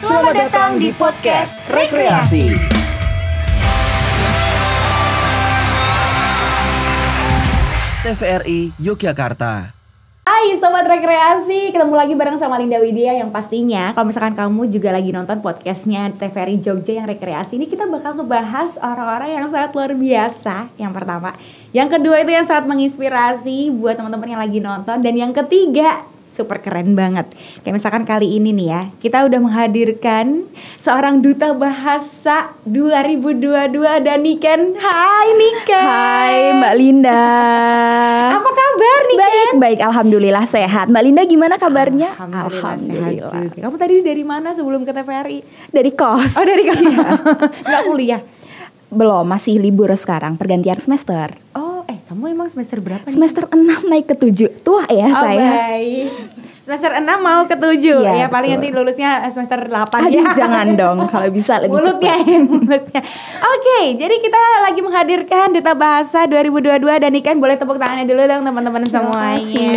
Selamat datang di podcast Rekreasi. TVRI Yogyakarta. Hai Sobat Rekreasi, ketemu lagi bareng sama Linda Widya yang pastinya kalau misalkan kamu juga lagi nonton podcastnya TVRI Jogja yang Rekreasi ini, kita bakal ngebahas orang-orang yang sangat luar biasa. Yang pertama, yang kedua itu yang sangat menginspirasi buat teman-teman yang lagi nonton, dan yang ketiga super keren banget. Kayak misalkan kali ini nih ya, kita udah menghadirkan seorang duta bahasa 2022, Daniken. Hai Niken. Hai Mbak Linda. Apa kabar Niken? Baik, alhamdulillah sehat. Mbak Linda gimana kabarnya? Alhamdulillah. Sehat juga. Kamu tadi dari mana sebelum ke TVRI? Dari kos. Oh, dari kos. Nggak kuliah? Belum, masih libur sekarang, pergantian semester. Oh, kamu emang semester berapa nih? Semester 6 naik ke 7. Tua ya saya. Baik. Semester 6 mau ke 7. Ya paling nanti lulusnya semester 8. Aduh, ya. Jangan dong, kalau bisa lebih mulutnya, cepat. mulutnya. Oke, jadi kita lagi menghadirkan Duta Bahasa 2022 dan Niken, boleh tepuk tangannya dulu dong teman-teman semuanya.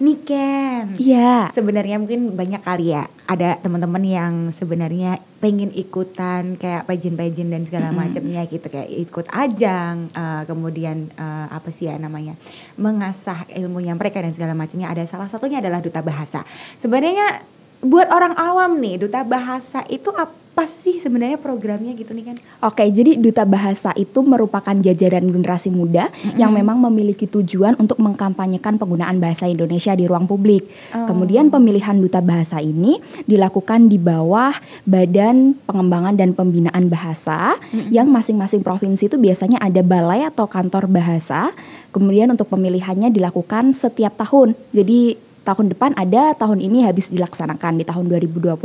Niken. Iya. Sebenarnya mungkin banyak kali ya ada teman-teman yang sebenarnya pengen ikutan kayak pageant-pageant dan segala macamnya gitu, kayak ikut ajang, kemudian apa sih ya namanya, mengasah ilmunya mereka dan segala macamnya. Ada salah satunya adalah Duta Bahasa. Sebenarnya buat orang awam nih, Duta Bahasa itu apa sih sebenarnya programnya gitu nih kan? Oke, jadi Duta Bahasa itu merupakan jajaran generasi muda yang memang memiliki tujuan untuk mengkampanyekan penggunaan bahasa Indonesia di ruang publik. Kemudian pemilihan Duta Bahasa ini dilakukan di bawah Badan Pengembangan dan Pembinaan Bahasa yang masing-masing provinsi itu biasanya ada balai atau kantor bahasa. Kemudian untuk pemilihannya dilakukan setiap tahun. Jadi tahun depan ada, tahun ini habis dilaksanakan di tahun 2022.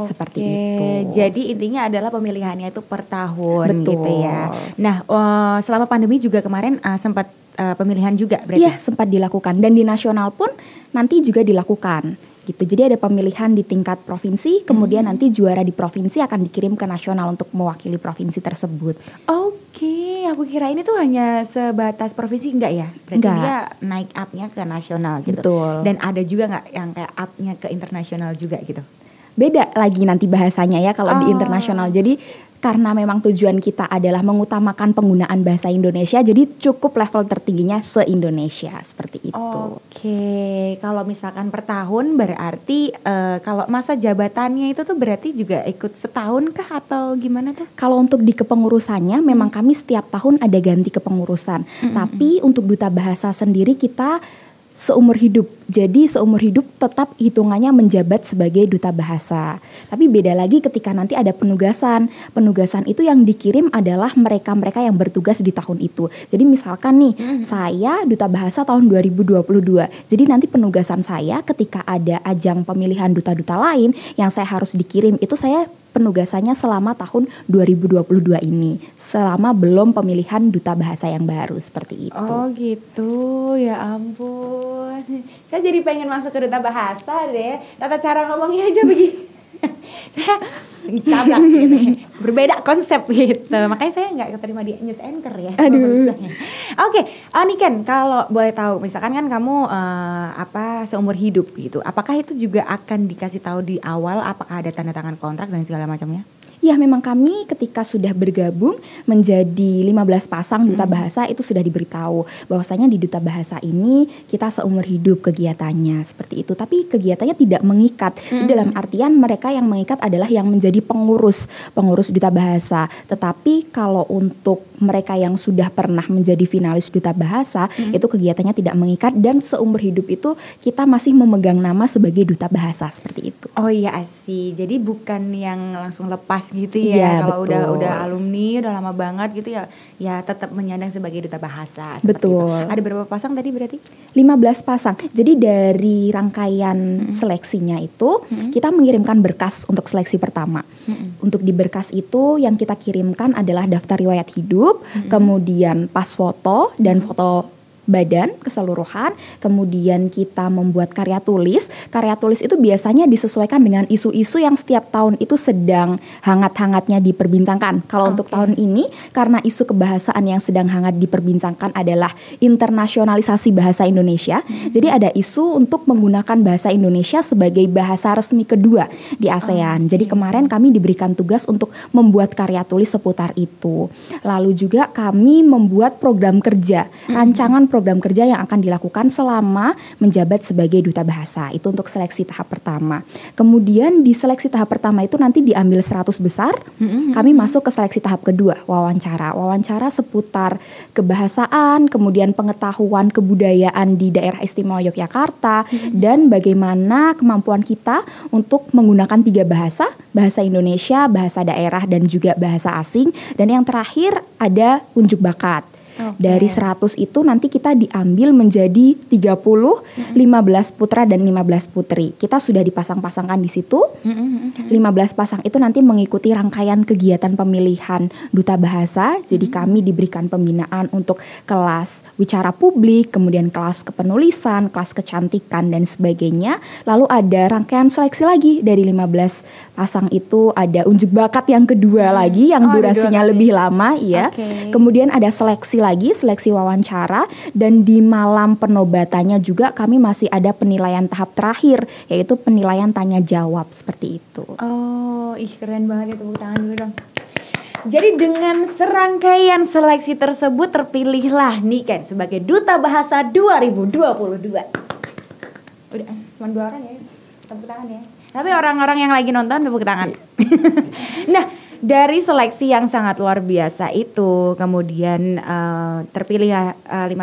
Seperti itu. Jadi intinya adalah pemilihannya itu per tahun. Betul. Gitu ya. Nah, selama pandemi juga kemarin sempat pemilihan juga berarti? Iya, sempat dilakukan, dan di nasional pun nanti juga dilakukan. Gitu. Jadi ada pemilihan di tingkat provinsi, kemudian nanti juara di provinsi akan dikirim ke nasional untuk mewakili provinsi tersebut. Oke, aku kira ini tuh hanya sebatas provinsi, enggak ya? Berarti Enggak. dia naik up-nya ke nasional gitu. Betul. Dan ada juga enggak yang kayak up-nya ke internasional juga gitu? Beda lagi nanti bahasanya ya kalau di internasional. Jadi karena memang tujuan kita adalah mengutamakan penggunaan bahasa Indonesia, jadi cukup level tertingginya se-Indonesia, seperti itu. Oke, kalau misalkan per tahun berarti kalau masa jabatannya itu tuh berarti juga ikut setahun kah atau gimana tuh? Kalau untuk di kepengurusannya memang kami setiap tahun ada ganti kepengurusan. Tapi untuk Duta Bahasa sendiri kita seumur hidup. Jadi seumur hidup tetap hitungannya menjabat sebagai Duta Bahasa. Tapi beda lagi ketika nanti ada penugasan. Penugasan itu yang dikirim adalah mereka-mereka yang bertugas di tahun itu. Jadi misalkan nih, saya Duta Bahasa tahun 2022. Jadi nanti penugasan saya ketika ada ajang pemilihan duta-duta lain yang saya harus dikirim, itu saya penugasannya selama tahun 2022 ini, selama belum pemilihan Duta Bahasa yang baru, seperti itu. Oh gitu, ya ampun. Saya jadi pengen masuk ke Duta Bahasa deh. Tata cara ngomongnya aja begini. Saya cablak gitu ya. Berbeda konsep gitu. Makanya saya nggak keterima di news anchor ya. Aduh. Oke, Niken, kalau boleh tahu, misalkan kan kamu seumur hidup gitu. Apakah itu juga akan dikasih tahu di awal? Apakah ada tanda tangan kontrak dan segala macamnya? Ya, memang kami ketika sudah bergabung menjadi 15 pasang Duta Bahasa itu sudah diberitahu bahwasanya di Duta Bahasa ini kita seumur hidup kegiatannya, seperti itu. Tapi kegiatannya tidak mengikat. Dalam artian mereka yang mengikat adalah yang menjadi pengurus Duta Bahasa. Tetapi kalau untuk mereka yang sudah pernah menjadi finalis Duta Bahasa, itu kegiatannya tidak mengikat, dan seumur hidup itu kita masih memegang nama sebagai Duta Bahasa, seperti itu. Oh iya sih. Jadi bukan yang langsung lepas gitu ya. Iya, kalau betul. udah alumni, udah lama banget gitu ya tetap menyandang sebagai Duta Bahasa, seperti Betul. itu. Ada berapa pasang tadi berarti? 15 pasang. Jadi dari rangkaian seleksinya itu kita mengirimkan berkas untuk seleksi pertama. Untuk di berkas itu yang kita kirimkan adalah daftar riwayat hidup, kemudian pas foto dan foto badan keseluruhan, kemudian kita membuat karya tulis. Karya tulis itu biasanya disesuaikan dengan isu-isu yang setiap tahun itu sedang hangat-hangatnya diperbincangkan. Kalau untuk tahun ini, karena isu kebahasaan yang sedang hangat diperbincangkan adalah internasionalisasi bahasa Indonesia, jadi ada isu untuk menggunakan bahasa Indonesia sebagai bahasa resmi kedua di ASEAN. Jadi kemarin kami diberikan tugas untuk membuat karya tulis seputar itu. Lalu juga kami membuat program kerja, rancangan program kerja yang akan dilakukan selama menjabat sebagai duta bahasa. Itu untuk seleksi tahap pertama. Kemudian di seleksi tahap pertama itu nanti diambil 100 besar. Kami masuk ke seleksi tahap kedua, wawancara. Wawancara seputar kebahasaan, kemudian pengetahuan kebudayaan di daerah istimewa Yogyakarta, dan bagaimana kemampuan kita untuk menggunakan 3 bahasa, bahasa Indonesia, bahasa daerah, dan juga bahasa asing. Dan yang terakhir ada unjuk bakat. Dari 100 itu nanti kita diambil menjadi 30, 15 putra dan 15 putri. Kita sudah dipasang-pasangkan di situ. 15 pasang itu nanti mengikuti rangkaian kegiatan pemilihan duta bahasa. Jadi kami diberikan pembinaan untuk kelas wicara publik, kemudian kelas kepenulisan, kelas kecantikan dan sebagainya. Lalu ada rangkaian seleksi lagi dari 15 pasang itu, ada unjuk bakat yang kedua lagi yang durasinya lebih lama, ya. Kemudian ada seleksi lagi, seleksi wawancara, dan di malam penobatannya juga kami masih ada penilaian tahap terakhir, yaitu penilaian tanya jawab seperti itu. Keren banget ya, tepuk tangan dulu dong. Jadi dengan serangkaian seleksi tersebut terpilihlah Niken sebagai Duta Bahasa 2022. Udah, cuma 2 orang ya, tepuk tangan ya. Tapi orang-orang yang lagi nonton tepuk tangan. Nah, dari seleksi yang sangat luar biasa itu, kemudian terpilih 15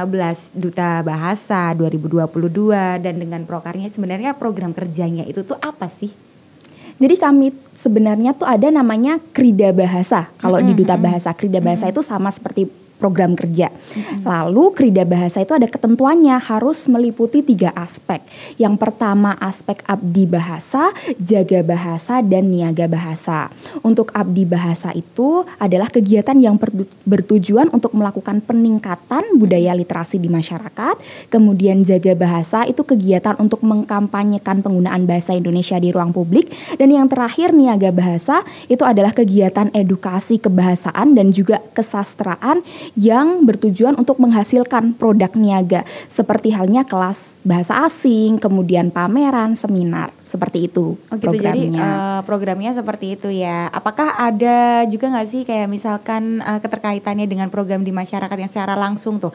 Duta Bahasa 2022, dan dengan prokarnya sebenarnya program kerjanya itu tuh apa sih? Jadi kami sebenarnya tuh ada namanya Krida Bahasa. Kalau di Duta Bahasa, Krida Bahasa itu sama seperti program kerja. Lalu Krida Bahasa itu ada ketentuannya, harus meliputi 3 aspek. Yang pertama aspek abdi bahasa, jaga bahasa, dan niaga bahasa. Untuk abdi bahasa itu adalah kegiatan yang bertujuan untuk melakukan peningkatan budaya literasi di masyarakat. Kemudian jaga bahasa itu kegiatan untuk mengkampanyekan penggunaan bahasa Indonesia di ruang publik. Dan yang terakhir niaga bahasa itu adalah kegiatan edukasi kebahasaan dan juga kesastraan yang bertujuan untuk menghasilkan produk niaga, seperti halnya kelas bahasa asing, kemudian pameran, seminar, seperti itu. Programnya. Jadi programnya seperti itu ya. Apakah ada juga nggak sih kayak misalkan keterkaitannya dengan program di masyarakat yang secara langsung tuh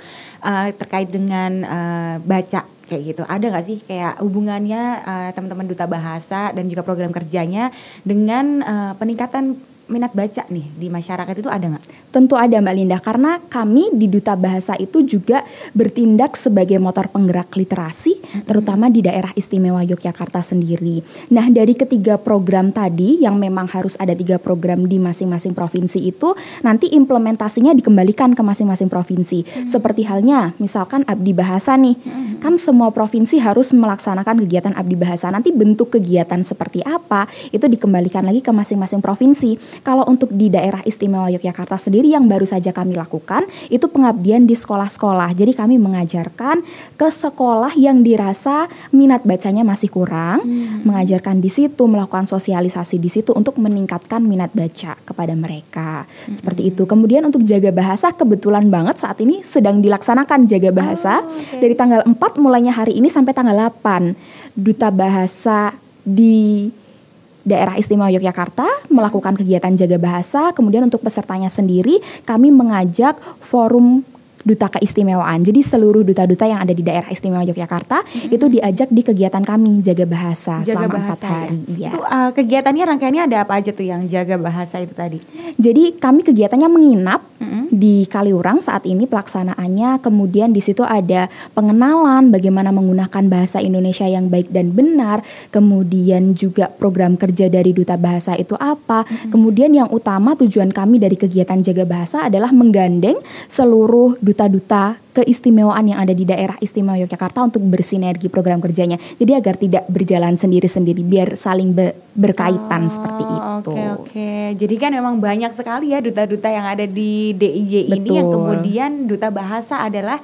terkait dengan baca kayak gitu? Ada nggak sih kayak hubungannya teman-teman Duta Bahasa dan juga program kerjanya dengan peningkatan minat baca nih di masyarakat, itu ada nggak? Tentu ada Mbak Linda, karena kami di Duta Bahasa itu juga bertindak sebagai motor penggerak literasi, terutama di daerah istimewa Yogyakarta sendiri. Nah, dari ketiga program tadi yang memang harus ada 3 program di masing-masing provinsi itu, nanti implementasinya dikembalikan ke masing-masing provinsi. Seperti halnya misalkan abdi bahasa nih, kan semua provinsi harus melaksanakan kegiatan abdi bahasa. Nanti bentuk kegiatan seperti apa itu dikembalikan lagi ke masing-masing provinsi. Kalau untuk di daerah istimewa Yogyakarta sendiri yang baru saja kami lakukan itu pengabdian di sekolah-sekolah. Jadi kami mengajarkan ke sekolah yang dirasa minat bacanya masih kurang, mengajarkan di situ, melakukan sosialisasi di situ untuk meningkatkan minat baca kepada mereka. Seperti itu. Kemudian untuk jaga bahasa, kebetulan banget saat ini sedang dilaksanakan jaga bahasa dari tanggal 4 mulainya hari ini sampai tanggal 8. Duta Bahasa di daerah istimewa Yogyakarta melakukan kegiatan jaga bahasa. Kemudian untuk pesertanya sendiri kami mengajak forum duta keistimewaan. Jadi seluruh duta-duta yang ada di daerah istimewa Yogyakarta itu diajak di kegiatan kami jaga bahasa selama 4 hari. Ya? Itu kegiatannya rangkaiannya ada apa aja tuh yang jaga bahasa itu tadi? Jadi kami kegiatannya menginap di Kaliurang saat ini pelaksanaannya. Kemudian di situ ada pengenalan bagaimana menggunakan bahasa Indonesia yang baik dan benar. Kemudian juga program kerja dari Duta Bahasa itu apa. Kemudian yang utama tujuan kami dari kegiatan jaga bahasa adalah menggandeng seluruh duta-duta keistimewaan yang ada di daerah istimewa Yogyakarta untuk bersinergi program kerjanya. Jadi agar tidak berjalan sendiri-sendiri, biar saling berkaitan seperti itu. Oke. Jadi kan memang banyak sekali ya duta-duta yang ada di DIY ini. Betul. Yang kemudian duta bahasa adalah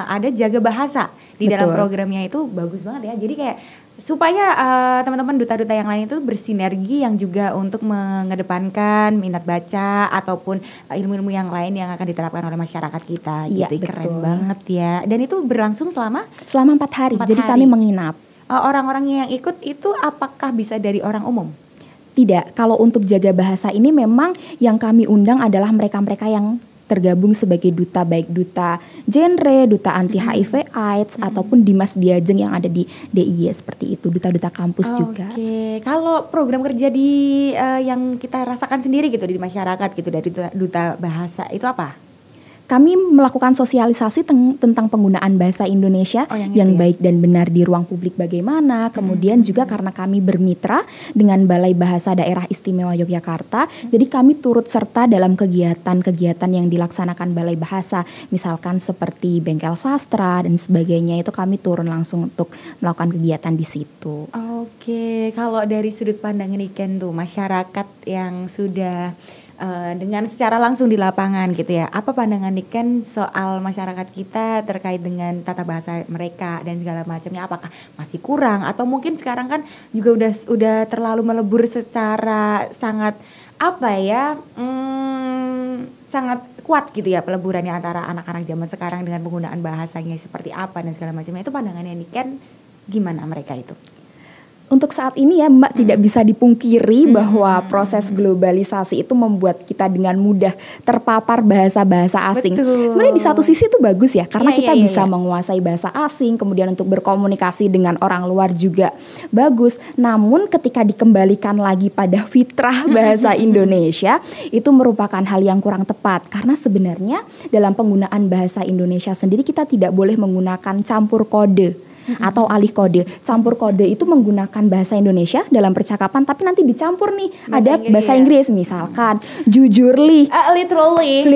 ada jaga bahasa di dalam Betul. programnya. Itu bagus banget ya. Jadi kayak supaya teman-teman duta-duta yang lain itu bersinergi yang juga untuk mengedepankan minat baca ataupun ilmu-ilmu yang lain yang akan diterapkan oleh masyarakat kita. Iya, gitu. Keren betul. banget ya. Dan itu berlangsung selama 4 hari. 4 Jadi hari. kami menginap. Orang-orang yang ikut itu apakah bisa dari orang umum? Tidak, kalau untuk jaga bahasa ini memang yang kami undang adalah mereka-mereka yang tergabung sebagai duta, baik duta genre, duta anti HIV AIDS, ataupun Dimas Diajeng yang ada di DIY seperti itu, duta-duta kampus juga. Oke, kalau program kerja di yang kita rasakan sendiri gitu di masyarakat gitu dari duta bahasa itu apa? Kami melakukan sosialisasi tentang penggunaan bahasa Indonesia yang baik dan benar di ruang publik bagaimana. Kemudian juga karena kami bermitra dengan Balai Bahasa Daerah Istimewa Yogyakarta, jadi kami turut serta dalam kegiatan-kegiatan yang dilaksanakan Balai Bahasa. Misalkan seperti bengkel sastra dan sebagainya, itu kami turun langsung untuk melakukan kegiatan di situ. Oke, kalau dari sudut pandang Niken tuh masyarakat yang sudah dengan secara langsung di lapangan gitu ya. Apa pandangan Niken soal masyarakat kita terkait dengan tata bahasa mereka dan segala macamnya? Apakah masih kurang atau mungkin sekarang kan juga udah terlalu melebur secara sangat sangat kuat gitu ya peleburannya antara anak-anak zaman sekarang dengan penggunaan bahasanya seperti apa dan segala macamnya. Itu pandangannya Niken gimana mereka itu? Untuk saat ini ya Mbak, tidak bisa dipungkiri bahwa proses globalisasi itu membuat kita dengan mudah terpapar bahasa-bahasa asing. Betul. Sebenarnya di satu sisi itu bagus ya, karena kita bisa iya. menguasai bahasa asing, kemudian untuk berkomunikasi dengan orang luar juga bagus. Namun ketika dikembalikan lagi pada fitrah bahasa Indonesia, itu merupakan hal yang kurang tepat. Karena sebenarnya dalam penggunaan bahasa Indonesia sendiri kita tidak boleh menggunakan campur kode atau alih kode. Campur kode itu menggunakan bahasa Indonesia dalam percakapan, tapi nanti dicampur nih bahasa Inggris, misalkan jujurly, literally,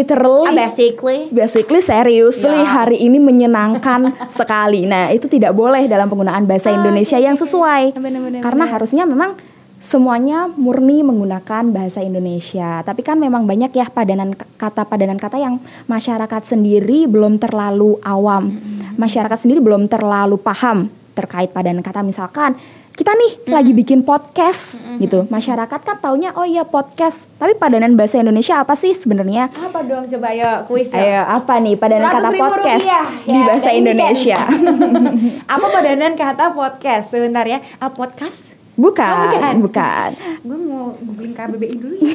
basically seriously, hari ini menyenangkan sekali. Nah, itu tidak boleh dalam penggunaan bahasa Indonesia yang sesuai. Karena harusnya memang semuanya murni menggunakan bahasa Indonesia. Tapi kan memang banyak ya padanan kata yang masyarakat sendiri belum terlalu awam. Masyarakat sendiri belum terlalu paham terkait padanan kata. Misalkan kita nih lagi bikin podcast gitu. Masyarakat kan taunya oh iya podcast. Tapi padanan bahasa Indonesia apa sih sebenarnya? Apa dong, coba ayo kuis. Ayo, apa nih padanan kata podcast di bahasa Indonesia? Apa padanan kata podcast? Sebentar ya. Podcast? Bukan. Gue mau googling KBBI dulu ya.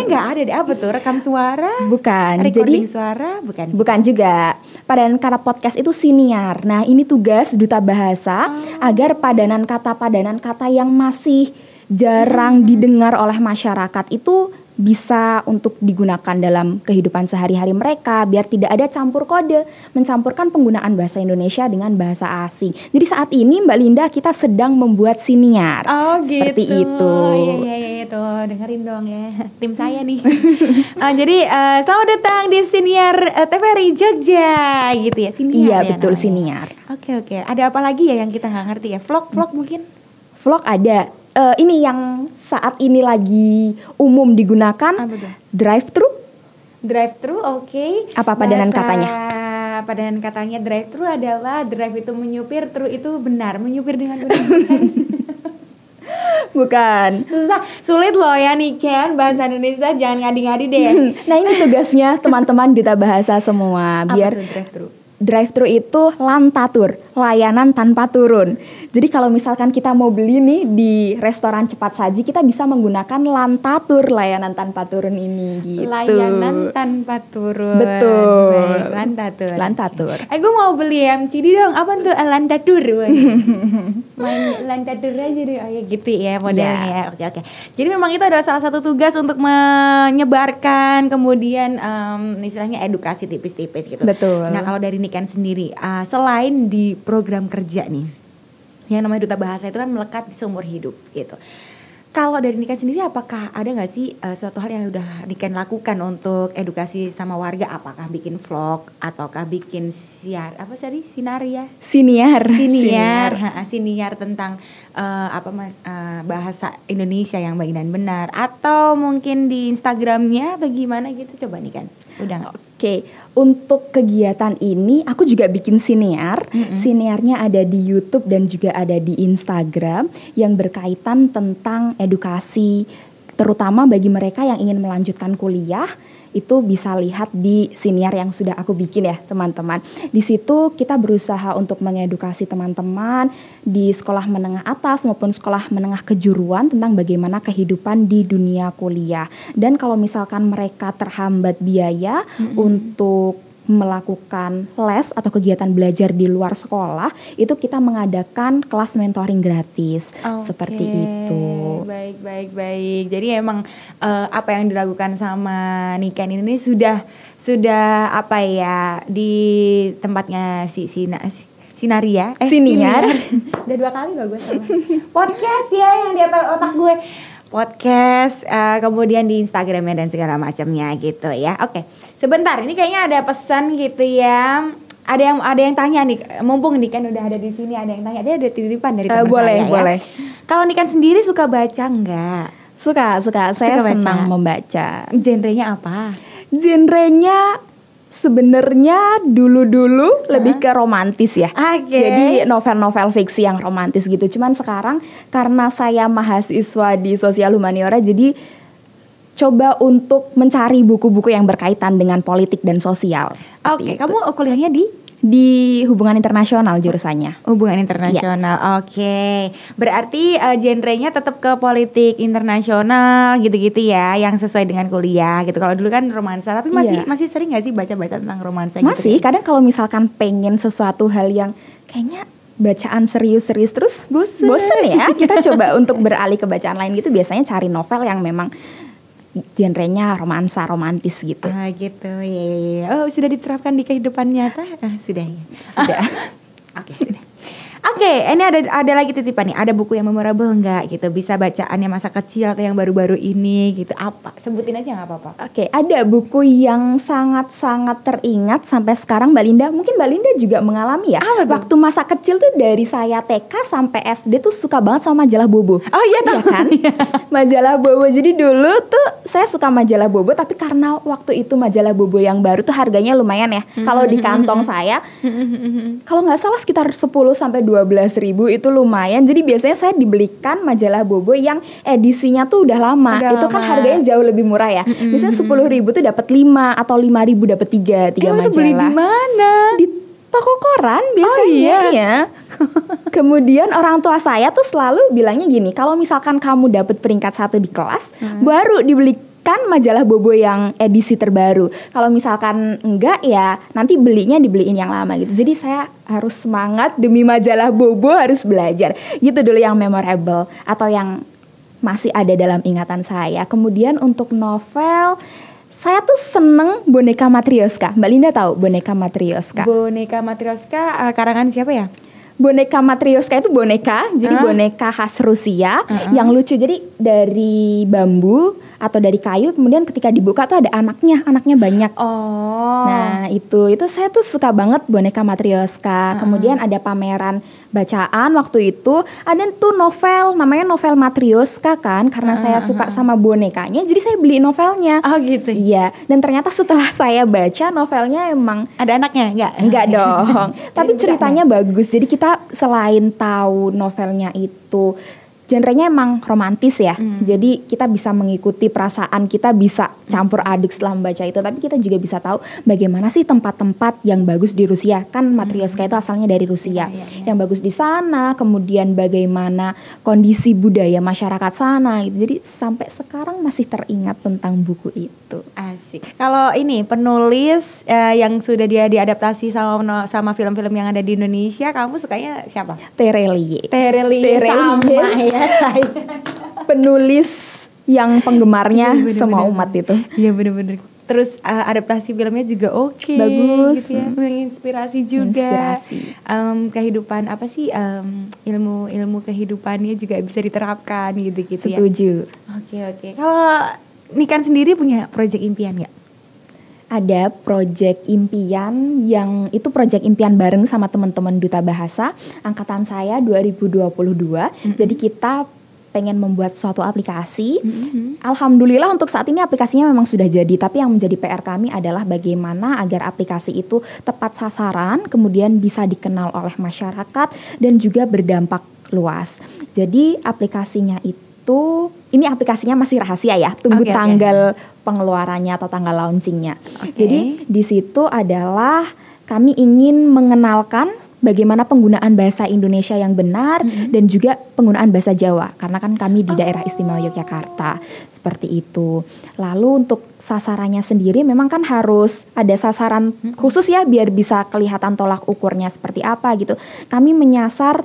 Nggak ada deh. Apa tuh? Rekam suara? Bukan. Recording suara? Bukan juga. Padanan kata podcast itu siniar. Nah, ini tugas duta bahasa agar padanan kata yang masih jarang didengar oleh masyarakat itu bisa untuk digunakan dalam kehidupan sehari-hari mereka, biar tidak ada campur kode, mencampurkan penggunaan bahasa Indonesia dengan bahasa asing. Jadi saat ini Mbak Linda kita sedang membuat siniar. Seperti itu. Iya tuh, dengerin dong ya tim saya nih. Jadi selamat datang di Siniar TVRI Jogja gitu ya. Siniar. Iya, ya, betul namanya. Siniar. Oke. Ada apa lagi ya yang kita nggak ngerti ya? Vlog mungkin? Vlog ada. Ini yang saat ini lagi umum digunakan, drive-thru. Oke. Apa padanan katanya? Padanan katanya drive-thru adalah drive itu menyupir, thru itu benar, menyupir dengan benar. Bukan. Sulit loh ya Niken, bahasa Indonesia jangan ngadi-ngadi deh. Nah, ini tugasnya teman-teman duta bahasa semua, biar drive-thru itu lantatur, layanan tanpa turun. Jadi kalau misalkan kita mau beli nih di restoran cepat saji, kita bisa menggunakan lantatur, layanan tanpa turun ini gitu. Layanan tanpa turun. Betul. Baik, lantatur. Gue mau beli MCD dong. Apa tuh lantatur? Main lantatur aja deh. Oh ya gitu ya modelnya. Yeah. Oke. Jadi memang itu adalah salah satu tugas untuk menyebarkan, kemudian istilahnya edukasi tipis-tipis gitu. Betul. Nah kalau dari Niken sendiri, selain di program kerja nih, yang namanya duta bahasa itu kan melekat di seumur hidup gitu. Kalau dari Niken sendiri, apakah ada nggak sih suatu hal yang udah Niken lakukan untuk edukasi sama warga? Apakah bikin vlog ataukah bikin siar apa tadi Siniar tentang bahasa Indonesia yang baik dan benar, atau mungkin di Instagramnya atau gimana gitu? Coba Niken, udah nggak? Oke, untuk kegiatan ini aku juga bikin siniar. Siniarnya ada di YouTube dan juga ada di Instagram yang berkaitan tentang edukasi, terutama bagi mereka yang ingin melanjutkan kuliah. Itu bisa lihat di siniar yang sudah aku bikin ya teman-teman. Di situ kita berusaha untuk mengedukasi teman-teman di sekolah menengah atas maupun sekolah menengah kejuruan tentang bagaimana kehidupan di dunia kuliah. Dan kalau misalkan mereka terhambat biaya untuk melakukan les atau kegiatan belajar di luar sekolah, itu kita mengadakan kelas mentoring gratis. Seperti itu. Baik. Jadi emang apa yang dilakukan sama Niken ini sudah apa ya, di tempatnya Siniar. Udah 2 kali loh gue sama podcast ya yang di otak gue. Podcast, kemudian di Instagramnya dan segala macamnya gitu ya. Oke, sebentar, ini kayaknya ada pesan gitu ya. Ada yang tanya nih, mumpung Niken udah ada di sini, ada yang tanya. Dia ada titipan dari teman saya. Boleh. Kalau Niken sendiri suka baca nggak? Suka. Saya senang membaca. Genrenya apa? Genrenya sebenarnya dulu lebih ke romantis ya. Jadi novel-novel fiksi yang romantis gitu. Cuman sekarang karena saya mahasiswa di sosial humaniora, jadi coba untuk mencari buku-buku yang berkaitan dengan politik dan sosial. Oke, kamu kuliahnya di hubungan internasional jurusannya. Hubungan internasional, ya. Oke. Berarti genrenya tetap ke politik internasional gitu-gitu ya, yang sesuai dengan kuliah gitu. Kalau dulu kan romansa, tapi masih sering gak sih baca-baca tentang romansa? Masih, gitu? Kadang kalau misalkan pengen sesuatu hal yang kayaknya bacaan serius-serius terus bosen ya, kita coba untuk beralih ke bacaan lain gitu. Biasanya cari novel yang memang genrenya romansa, romantis gitu. Gitu, ya. Oh, sudah diterapkan di kehidupan nyata? Sudah ya? Sudah. Oke, sudah. Oke, ini ada lagi titipan nih. Ada buku yang memorable nggak gitu? Bisa bacaannya masa kecil atau yang baru-baru ini gitu. Apa? Sebutin aja nggak apa-apa. Oke, ada buku yang sangat-sangat teringat sampai sekarang Mbak Linda. Mungkin Mbak Linda juga mengalami ya. Waktu masa kecil tuh dari saya TK sampai SD tuh suka banget sama majalah Bobo. Oh iya kan? Majalah Bobo. Jadi dulu tuh saya suka majalah Bobo, tapi karena waktu itu majalah Bobo yang baru tuh harganya lumayan ya. Kalau di kantong saya, kalau nggak salah sekitar 10 sampai 12.000 itu lumayan. Jadi biasanya saya dibelikan majalah Bobo yang edisinya tuh udah lama. Itu kan harganya jauh lebih murah ya. Biasanya 10.000 tuh dapat 5 atau 5.000 dapat 3 majalah. Itu beli di mana? Di toko koran biasanya ya. Kemudian orang tua saya tuh selalu bilangnya gini, kalau misalkan kamu dapat peringkat 1 di kelas, baru dibelikan majalah Bobo yang edisi terbaru. Kalau misalkan enggak ya nanti dibeliin yang lama gitu. Jadi saya harus semangat demi majalah Bobo, harus belajar. Gitu dulu yang memorable atau yang masih ada dalam ingatan saya. Kemudian untuk novel, saya tuh seneng Boneka Matryoshka. Mbak Linda tahu Boneka Matryoshka? Boneka Matryoshka karangan siapa ya? Boneka Matryoshka itu boneka, jadi boneka khas Rusia yang lucu. Jadi dari bambu atau dari kayu, kemudian ketika dibuka tuh ada anaknya banyak. Nah itu saya tuh suka banget Boneka Matryoshka. Kemudian ada pameran bacaan waktu itu, ada tuh novel, namanya novel Matryoshka kan, karena saya suka sama bonekanya, jadi saya beli novelnya. Oh gitu. Iya, dan ternyata setelah saya baca novelnya emang ada anaknya? Enggak dong. Tapi ceritanya bagus. Jadi kita selain tahu novelnya itu genrenya emang romantis ya. Jadi kita bisa mengikuti perasaan, kita bisa campur aduk setelah membaca itu. Tapi kita juga bisa tahu bagaimana sih tempat-tempat yang bagus di Rusia. Kan Matryoshka itu asalnya dari Rusia. Yang bagus di sana, kemudian bagaimana kondisi budaya masyarakat sana gitu. Jadi sampai sekarang masih teringat tentang buku itu. Asik. Kalau ini penulis yang sudah diadaptasi sama film-film yang ada di Indonesia, kamu sukanya siapa? Terelie. Sama ya. Penulis yang penggemarnya semua umat itu. Iya bener-bener. Terus adaptasi filmnya juga oke, Bagus. gitu ya, menginspirasi juga. Inspirasi. Kehidupan apa sih, ilmu kehidupannya juga bisa diterapkan gitu ya. Setuju. Oke. Kalau Niken sendiri punya proyek impian nggak? Ada proyek impian yang itu proyek impian bareng sama teman-teman Duta Bahasa angkatan saya 2022. Jadi kita pengen membuat suatu aplikasi. Alhamdulillah untuk saat ini aplikasinya memang sudah jadi, tapi yang menjadi PR kami adalah bagaimana agar aplikasi itu tepat sasaran, kemudian bisa dikenal oleh masyarakat dan juga berdampak luas. Jadi aplikasinya itu, ini aplikasinya masih rahasia ya, tunggu Oke. tanggal pengeluarannya atau tanggal launchingnya. Oke. Jadi di situ adalah kami ingin mengenalkan bagaimana penggunaan bahasa Indonesia yang benar dan juga penggunaan bahasa Jawa, karena kan kami di daerah istimewa Yogyakarta, seperti itu. Lalu untuk sasarannya sendiri memang kan harus ada sasaran khusus ya, biar bisa kelihatan tolak ukurnya seperti apa gitu. Kami menyasar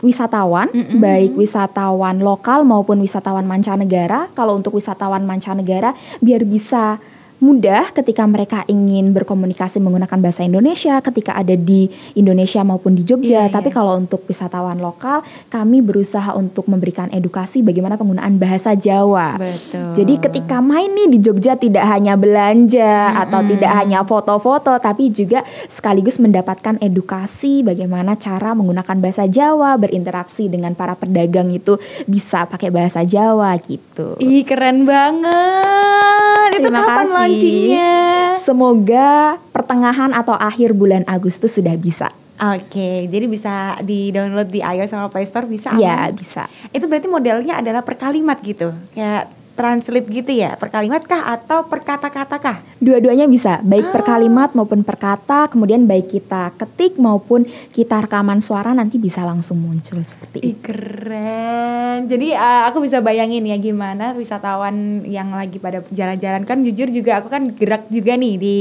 wisatawan, baik wisatawan lokal maupun wisatawan mancanegara. Kalau untuk wisatawan mancanegara, biar bisa mudah ketika mereka ingin berkomunikasi menggunakan bahasa Indonesia ketika ada di Indonesia maupun di Jogja. Tapi kalau untuk wisatawan lokal, kami berusaha untuk memberikan edukasi bagaimana penggunaan bahasa Jawa. Betul. Jadi ketika main nih di Jogja tidak hanya belanja atau tidak hanya foto-foto, tapi juga sekaligus mendapatkan edukasi bagaimana cara menggunakan bahasa Jawa, berinteraksi dengan para pedagang itu bisa pakai bahasa Jawa gitu. Ih, keren banget. Itu Terima kapan kasih. launchingnya? Semoga pertengahan atau akhir bulan Agustus sudah bisa. Oke, jadi bisa di-download di iOS sama Play Store, bisa Iya, aman? bisa. Itu berarti modelnya adalah per kalimat gitu, kayak translate gitu ya, per kalimat kah atau per kata-kata kah? Dua-duanya bisa, baik per kalimat maupun per kata, kemudian baik kita ketik maupun kita rekaman suara nanti bisa langsung muncul seperti Ih, itu. keren. Jadi aku bisa bayangin ya gimana wisatawan yang lagi pada jalan-jalan, kan jujur juga aku kan gerak juga nih di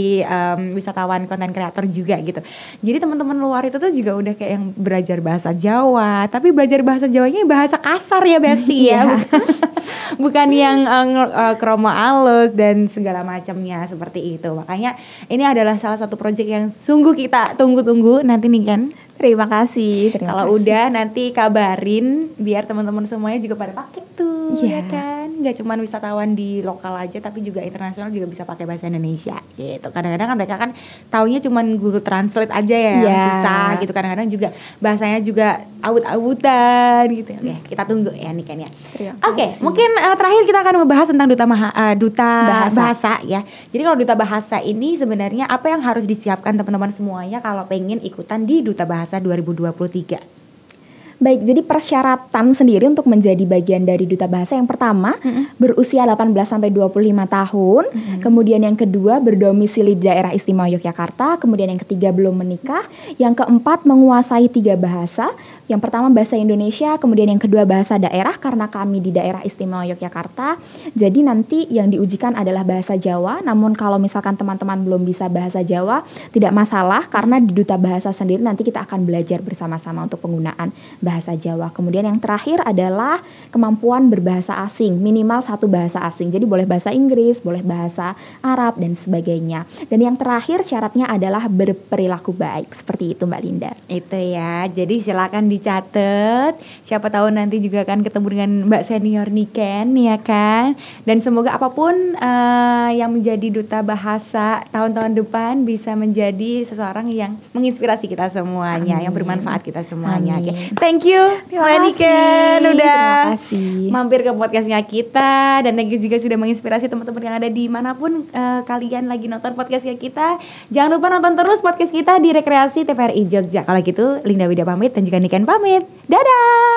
wisatawan konten kreator juga gitu. Jadi teman-teman luar itu tuh juga udah kayak yang belajar bahasa Jawa, tapi belajar bahasa Jawanya bahasa kasar ya Besti ya. Bukan yang kromo alus dan segala macamnya seperti itu. Makanya ini adalah salah satu proyek yang sungguh kita tunggu-tunggu nanti nih kan. Terima kasih. Kalau udah nanti kabarin biar teman-teman semuanya juga pada pakai tuh, Iya. ya kan? Gak cuma wisatawan di lokal aja, tapi juga internasional juga bisa pakai bahasa Indonesia gitu. Kadang-kadang kan mereka kan taunya cuma Google Translate aja ya, Iya. susah gitu. Kadang-kadang juga bahasanya juga awut-awutan gitu. Oke, kita tunggu ya nih kan ya. Terima Oke, kasih. mungkin terakhir kita akan membahas tentang duta bahasa ya. Jadi kalau duta bahasa ini sebenarnya apa yang harus disiapkan teman-teman semuanya kalau pengen ikutan di Duta Bahasa 2023? Baik, jadi persyaratan sendiri untuk menjadi bagian dari Duta Bahasa yang pertama, berusia 18 sampai 25 tahun, kemudian yang kedua berdomisili di daerah istimewa Yogyakarta, kemudian yang ketiga belum menikah, yang keempat menguasai 3 bahasa. Yang pertama bahasa Indonesia, kemudian yang kedua bahasa daerah karena kami di daerah istimewa Yogyakarta. Jadi nanti yang diujikan adalah bahasa Jawa, namun kalau misalkan teman-teman belum bisa bahasa Jawa, tidak masalah karena di Duta Bahasa sendiri nanti kita akan belajar bersama-sama untuk penggunaan bahasa Jawa. Kemudian yang terakhir adalah kemampuan berbahasa asing, minimal 1 bahasa asing. Jadi boleh bahasa Inggris, boleh bahasa Arab dan sebagainya. Dan yang terakhir syaratnya adalah berperilaku baik. Seperti itu Mbak Linda. Itu ya, jadi silakan dicatat. Siapa tahu nanti juga akan ketemu dengan Mbak Senior Niken, ya kan. Dan semoga apapun yang menjadi Duta Bahasa tahun-tahun depan bisa menjadi seseorang yang menginspirasi kita semuanya, yang bermanfaat kita semuanya. Oke. Thank you Mbak Niken udah Terima kasih. mampir ke podcastnya kita, dan thank you juga sudah menginspirasi teman-teman yang ada di manapun kalian lagi nonton podcastnya kita. Jangan lupa nonton terus podcast kita di Rekreasi TVRI Jogja. Kalau gitu Linda Wida pamit dan juga Niken pamit. Dadah.